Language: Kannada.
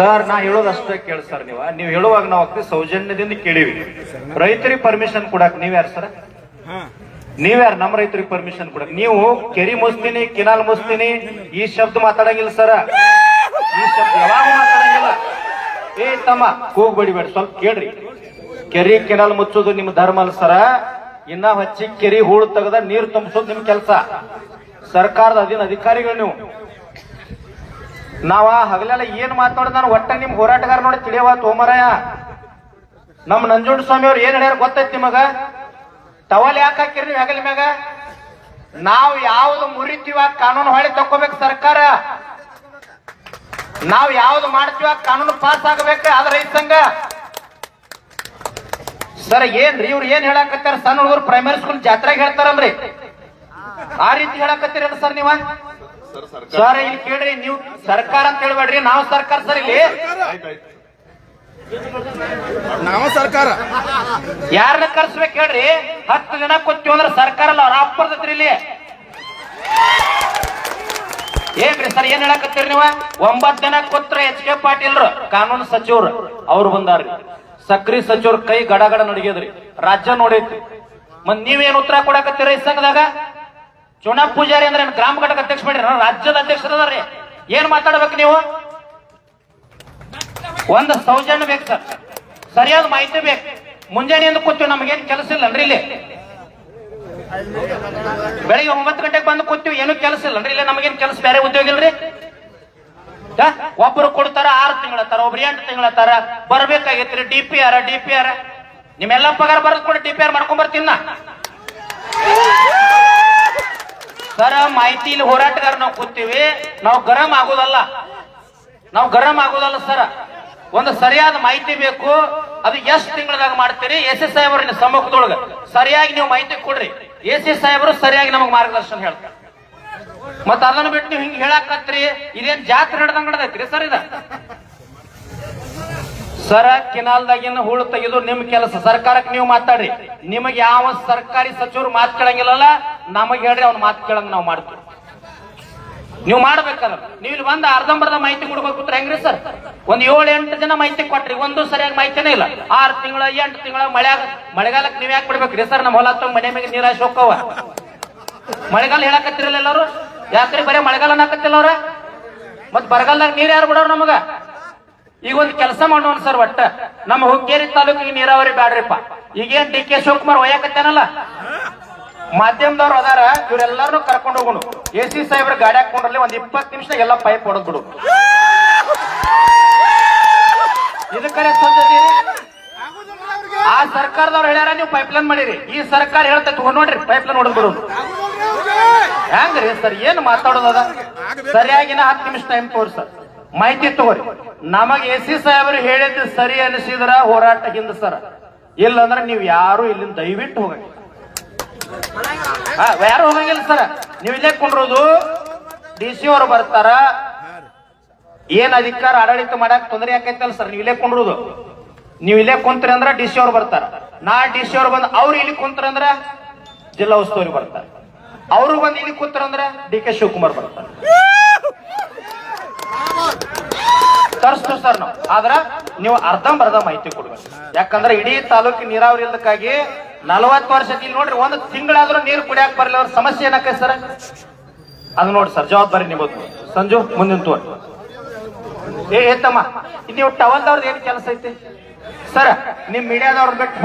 ಸರ್ ನಾ ಹೇಳೋದು ಅಷ್ಟೇ ಕೇಳಿ ಸರ್. ನೀವು ಹೇಳುವಾಗ ನಾವು ಅಗ್ದಿ ಸೌಜನ್ಯದಿಂದ ಕೇಳಿವಿ. ರೈತರಿಗೆ ಪರ್ಮಿಷನ್ ಕೊಡಕ್ ನೀವ್ಯಾರು ಸರ್? ನೀವ್ಯಾರು ನಮ್ಮ ರೈತರಿಗೆ ಪರ್ಮಿಷನ್ ಕೊಡಕ್? ನೀವು ಕೆರಿ ಮುಸ್ತೀನಿ, ಕಿನಾಲ್ ಮುಸ್ತೀನಿ ಈ ಶಬ್ದ ಮಾತಾಡಂಗಿಲ್ಲ ಸರ. ಈ ಶಬ್ದ ಯಾವಾಗ ಮಾತಾಡಂಗಿಲ್ಲ. ಏ ತಮ್ಮ ಕೂಗ್ ಬಡಿಬೇಡ, ಸ್ವಲ್ಪ ಕೇಳ್ರಿ. ಕೆರಿ ಕಿನಾಲ್ ಮುಚ್ಚೋದು ನಿಮ್ ಧರ್ಮ ಅಲ್ಲ ಸರ. ಇನ್ನ ಹಚ್ಚಿ ಕೆರಿ ಹೂಳು ತೆಗದ ನೀರು ತುಂಬಿಸೋದು ನಿಮ್ ಕೆಲಸ. ಸರ್ಕಾರದ ಅಧಿಕಾರಿಗಳು ನೀವು. ನಾವ ಹಗಲೆಲ್ಲ ಏನ್ ಮಾತಾಡೋದು ನಾನು ಒಟ್ಟ ನಿಮ್ ಹೋರಾಟಗಾರ ನೋಡಿ ತಿಳಿಯವ ತೋಮರಾಯ. ನಮ್ ನಂಜುಂಡ ಸ್ವಾಮಿ ಅವ್ರು ಏನ್ ಹೇಳ್ಯಾರ ಗೊತ್ತೈತಿ ನಿಮಗ? ಟವಲ್ ಯಾಕೆ ಹಾಕಿರಿ ನೀವು ಹೆಗಲ ಮ್ಯಾಗ? ನಾವ್ ಯಾವ್ದು ಮುರಿತೀವ ಕಾನೂನು ಹೊಳಿ ತಕ್ಕೋಬೇಕು ಸರ್ಕಾರ. ನಾವ್ ಯಾವ್ದು ಮಾಡ್ತೀವ ಕಾನೂನು ಪಾಸ್ ಆಗ್ಬೇಕು. ಅದ ರೈತ ಸಂಘ ಸರ್. ಏನ್ರಿ ಇವ್ರು ಏನ್ ಹೇಳಕತ್ತಾರ? ಸಣ್ಣ ಹುಡುಗರು ಪ್ರೈಮರಿ ಸ್ಕೂಲ್ ಜಾತ್ರೆಗೆ ಹೇಳ್ತಾರಲ್ರಿ, ಆ ರೀತಿ ಹೇಳಕತ್ತೀರಲ್ಲ ಸರ್ ನೀವ? ಸರ್ ಇಲ್ಲಿ ಕೇಳ್ರಿ, ನೀವು ಸರ್ಕಾರ ಅಂತ ಹೇಳ್ಬೇಡ್ರಿ, ನಾವು ಸರ್ಕಾರ ಸರ್. ಇಲ್ಲಿ ನಾವು ಸರ್ಕಾರ ಯಾರನ್ನ ಕರ್ಸ್ಬೇಕು ಹೇಳ್ರಿ? 10 ಜನ ಕೂತೀವಿ ಅಂದ್ರೆ ಸರ್ಕಾರ ಅಲ್ಲ, ಅವ್ರ ಅಪ್ಪರ್ದತ್ರಿ ಇಲ್ಲಿ. ಏನ್ರಿ ಸರ್ ಏನ್ ಹೇಳಕತ್ತೀರಿ ನೀವು? 9 ಜನ ಕೂತ್ರ HK ಪಾಟೀಲ್ರು ಕಾನೂನು ಸಚಿವರು ಅವ್ರು ಬಂದಾರ್ರಿ. ಸಕ್ರಿ ಸಚಿವ್ರ ಕೈ ಗಡಗಡ ನಡಿಗೆದ್ರಿ, ರಾಜ್ಯ ನೋಡೈತಿ. ಮತ್ ನೀವೇನ್ ಉತ್ತರ ಕೊಡಕತ್ತೀರ ಈ ಸಂಘದಾಗ? ಚುನಾ ಪೂಜಾರಿ ಅಂದ್ರೆ ಗ್ರಾಮ ಘಟಕ ಅಧ್ಯಕ್ಷ ಮಾಡ್ರಿ, ರಾಜ್ಯದ ಅಧ್ಯಕ್ಷರದಾರ್ರಿ. ಏನ್ ಮಾತಾಡ್ಬೇಕು ನೀವು? ಒಂದು ಸೌಜನ್ಯ ಬೇಕು ಸರ್, ಸರಿಯಾದ ಮಾಹಿತಿ ಬೇಕು. ಮುಂಜಾನೆಯಿಂದ ಕೂತೀವಿ, ನಮಗೇನ್ ಕೆಲಸ ಇಲ್ಲನ್ರಿ ಇಲ್ಲಿ? ಬೆಳಿಗ್ಗೆ 9 ಗಂಟೆಗೆ ಬಂದು ಕೂತೀವಿ, ಏನು ಕೆಲಸ ಇಲ್ಲನ್ರಿ ಇಲ್ಲಿ? ನಮಗೇನ್ ಕೆಲಸ ಬೇರೆ ಉದ್ಯೋಗ ಇಲ್ರಿ? ಒಬ್ರು ಕೊಡ್ತಾರ 6 ತಿಂಗಳತ್ತಾರ, ಒಬ್ರು 8 ತಿಂಗಳತ್ತಾರ. ಬರ್ಬೇಕಾಗೈತ್ರಿ DPR. ನಿಮ್ಮೆಲ್ಲ ಪಗಾರ ಬರದ್ ಕೂಡ DPR ಮಾಡ್ಕೊಂಡ್ ಬರ್ತೀನ ಸರ. ಮಾಹಿತಿ ಇಲ್ಲಿ ಹೋರಾಟಗಾರ ನಾವು ಕೂತೀವಿ, ನಾವು ಗರಂ ಆಗೋದಲ್ಲ ಸರ. ಒಂದು ಸರಿಯಾದ ಮಾಹಿತಿ ಬೇಕು. ಅದು ಎಷ್ಟು ತಿಂಗಳದಾಗ ಮಾಡ್ತೀರಿ? AC ಸಾಹೇಬ್ರ ಸಮ್ಮುಖದೊಳಗ ಸರಿಯಾಗಿ ನೀವು ಮಾಹಿತಿ ಕೊಡ್ರಿ. AC ಸಾಹೇಬರು ಸರಿಯಾಗಿ ನಮಗ್ ಮಾರ್ಗದರ್ಶನ ಹೇಳ್ತಾರೆ. ಮತ್ತ ಅದನ್ನ ಬಿಟ್ಟು ನೀವು ಹಿಂಗ್ ಹೇಳಾಕತ್ರಿ, ಇದೇನ್ ಜಾತ್ರೆ ನಡೆದಂಗ ನಡೆದೈತ್ರಿ ಸರ್ ಇದ? ಸರ ಕಿನಾಲ್ದಾಗಿನ ಹೂಳು ತೆಗೆದು ನಿಮ್ ಕೆಲಸ. ಸರ್ಕಾರಕ್ಕೆ ನೀವು ಮಾತಾಡ್ರಿ. ನಿಮಗೆ ಯಾವ ಸರ್ಕಾರಿ ಸಚಿವರು ಮಾತು ಕೇಳಂಗಿಲ್ಲಲ್ಲ, ನಮಗ್ ಹೇಳ್ರಿ, ಅವ್ನ ಮಾತು ಕೇಳಂಗ ನಾವು ಮಾಡ್ತೀವಿ. ನೀವು ಮಾಡ್ಬೇಕಲ್ಲ. ನೀವು ಇಲ್ಲಿ ಬಂದ ಅರ್ಧಂಬರ್ಧ ಮಾಹಿತಿ ಕೊಡ್ಬೇಕು ಹೆಂಗ್ರಿ ಸರ್? ಒಂದ್ 7-8 ಜನ ಮಾಹಿತಿ ಕೊಟ್ರಿ, ಒಂದು ಸರಿಯಾಗಿ ಮಾಹಿತಿನೇ ಇಲ್ಲ. 6 ತಿಂಗಳ 8 ತಿಂಗಳ ಮಳೆಗಾಲಕ್ಕೆ ನೀವ್ ಯಾಕೆ ಬಿಡ್ಬೇಕ್ರಿ ಸರ್? ನಮ್ಮ ಹೊಲ ಮನೆ ಮೇಲೆ ನೀರಾಶಿ ಹೋಕ್ಕವ. ಮಳೆಗಾಲ ಹೇಳಕತ್ತಿರಲ್ಲ ಎಲ್ಲಾರು, ಯಾಕ್ರಿ ಬರೀ ಮಳೆಗಾಲ ಹಾಕತ್ತಿಲ್ಲ ಅವ್ರ? ಮತ್ ಬರಗಾಲದಾಗ ನೀರ್ ಯಾರು ಬಿಡೋರು ನಮಗ? ಈಗ ಒಂದ್ ಕೆಲಸ ಮಾಡೋಣ ಸರ್, ಒಟ್ಟ ನಮ್ಮ ಹುಕ್ಕೇರಿ ತಾಲೂಕಿಗೆ ನೀರಾವರಿ ಬ್ಯಾಡ್ರಿಪ್ಪ. ಈಗೇನ್ DK ಶಿವಕುಮಾರ್ ಒಯ್ಯಾಕತ್ತೇನಲ್ಲ, ಮಾಧ್ಯಮದವ್ರು ಅದಾರ, ಇವ್ರೆಲ್ಲಾರು ಕರ್ಕೊಂಡು ಹೋಗೋಣ. AC ಸಾಹೇಬ್ರ ಗಾಡಿ ಹಾಕೊಂಡ್ರಲ್ಲಿ ಒಂದ್ 20 ನಿಮಿಷ ಎಲ್ಲ ಪೈಪ್ ಹೊಡೆದ್ ಬಿಡು. ಇದಕ್ಕರೆ ಆ ಸರ್ಕಾರದವ್ರು ಹೇಳ್ಯಾರ ನೀವು ಪೈಪ್ಲೈನ್ ಮಾಡಿರಿ. ಈ ಸರ್ಕಾರ ಹೇಳ್ತೈತಿ ನೋಡ್ರಿ ಪೈಪ್ಲೈನ್ ಹೊಡೆದ್ ಬಿಡು. ಹೆಂಗ್ರಿ ಸರ್ ಏನ್ ಮಾತಾಡೋದ? ಸರಿಯಾಗಿನ 10 ನಿಮಿಷ ಟೈಮ್ ತೋರಿ ಸರ್, ಮಾಹಿತಿ ತಗೋರಿ. ನಮಗ್ AC ಸಾಹೇಬರು ಹೇಳಿದ್ದು ಸರಿ ಅನಿಸಿದ್ರ ಹೋರಾಟ ಹಿಂದ ಸರ್. ಇಲ್ಲಂದ್ರ ನೀವ್ ಯಾರು ಇಲ್ಲಿಂದ ದಯವಿಟ್ಟು ಹೋಗಂಗಿಲ್ಲ. ಯಾರು ಹೋಗಂಗಿಲ್ಲ ಸರ್. ನೀವ್ ಇಲ್ಲೇ ಕುಂಡ್ರೋದು. DC ಅವರು ಬರ್ತಾರ, ಏನ್ ಅಧಿಕಾರ ಆಡಳಿತ ಮಾಡಕ್ ತೊಂದರೆ ಯಾಕೈತಲ್ಲ ಸರ್, ನೀವ್ ಇಲ್ಲೇ ಕುಂಡ್ರೋದು. ನೀವ್ ಇಲ್ಲೇ ಕುಂತ್ರಿ ಅಂದ್ರ DC ಅವ್ರು ಬರ್ತಾರ. DC ಅವ್ರು ಬಂದ್ ಅವ್ರು ಇಲ್ಲಿ ಕುಂತ್ರ ಅಂದ್ರ ಜಿಲ್ಲಾ ಉಸ್ತುವಾರಿ ಬರ್ತಾರ. ಅವ್ರು ಬಂದ್ ಇಲ್ಲಿ ಕೂತ್ರ ಅಂದ್ರ DK ಶಿವಕುಮಾರ್ ಬರ್ತಾರೆ. ತರಿಸ್ತೀವಿ ಸರ್ ನಾವು. ಆದ್ರ ನೀವು ಅರ್ಧಂಬರ್ಧ ಮಾಹಿತಿ ಕೊಡ್ಬೇಕು. ಯಾಕಂದ್ರೆ ಇಡೀ ತಾಲೂಕಿನ ನೀರಾವರಿ ಇಲ್ದಕ್ಕಾಗಿ 40 ವರ್ಷ ಇಲ್ಲಿ ನೋಡ್ರಿ, 1 ತಿಂಗಳಾದ್ರೂ ನೀರು ಕುಡಿಯಾಕ ಬರಲಿ. ಅವ್ರ ಸಮಸ್ಯೆ ಏನಕ್ಕ ಸರ್? ಅದು ನೋಡಿ ಸರ್, ಜವಾಬ್ದಾರಿ ನಿಮ್ಮದು. ಸಂಜು ಮುಂದಿನ ತೋರ್ ಏತಮ್ಮ, ನೀವು ಟವಲ್ದವ್ರದ್ದು ಏನ್ ಕೆಲಸ ಐತಿ ಸರ್? ನಿಮ್ ಮೀಡಿಯಾದವ್ರ ಬಿಟ್ಟು